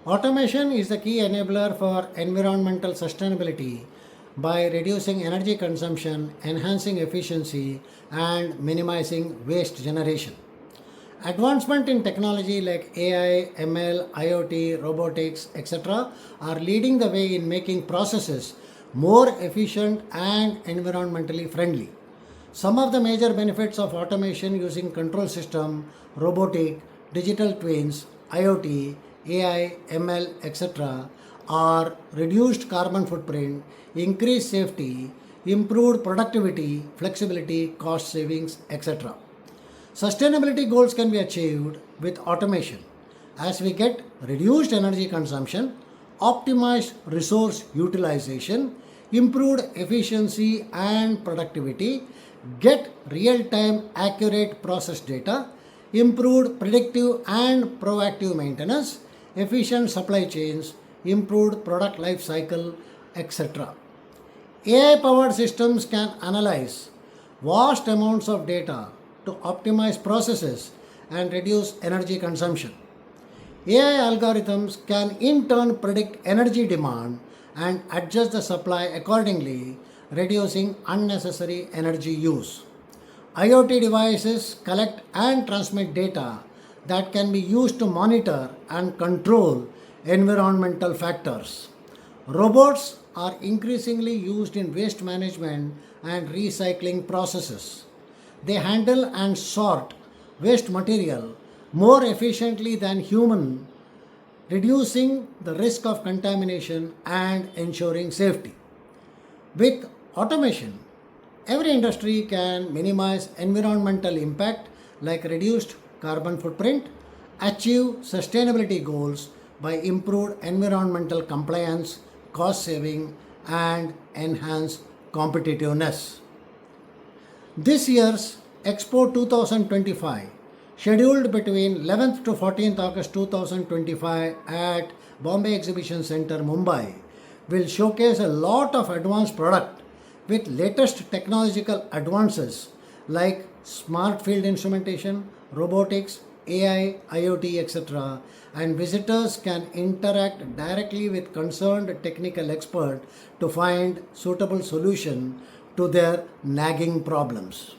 Automation is the key enabler for environmental sustainability by reducing energy consumption, enhancing efficiency, and minimizing waste generation. Advancement in technology like AI, ML, IoT, robotics, etc. are leading the way in making processes more efficient and environmentally friendly. Some of the major benefits of automation using control system, robotic, digital twins, IoT, AI, ML, etc. are reduced carbon footprint, increased safety, improved productivity, flexibility, cost savings, etc. Sustainability goals can be achieved with automation as we get reduced energy consumption, optimized resource utilization, improved efficiency and productivity, get real time accurate process data, improved predictive and proactive maintenance, efficient supply chains, improved product life cycle, etc. AI powered systems can analyze vast amounts of data to optimize processes and reduce energy consumption. AI algorithms can in turn predict energy demand and adjust the supply accordingly, reducing unnecessary energy use. IoT devices collect and transmit data that can be used to monitor and control environmental factors. Robots are increasingly used in waste management and recycling processes. They handle and sort waste material more efficiently than human, reducing the risk of contamination and ensuring safety. With automation, every industry can minimize environmental impact like reduced carbon footprint, achieve sustainability goals by improved environmental compliance, cost saving, and enhance competitiveness. This year's Expo 2025, scheduled between 11th to 14th August 2025 at Bombay Exhibition Center, Mumbai, will showcase a lot of advanced product with latest technological advances like smart field instrumentation, robotics, AI, IoT, etc. And visitors can interact directly with concerned technical expert to find suitable solution to their nagging problems.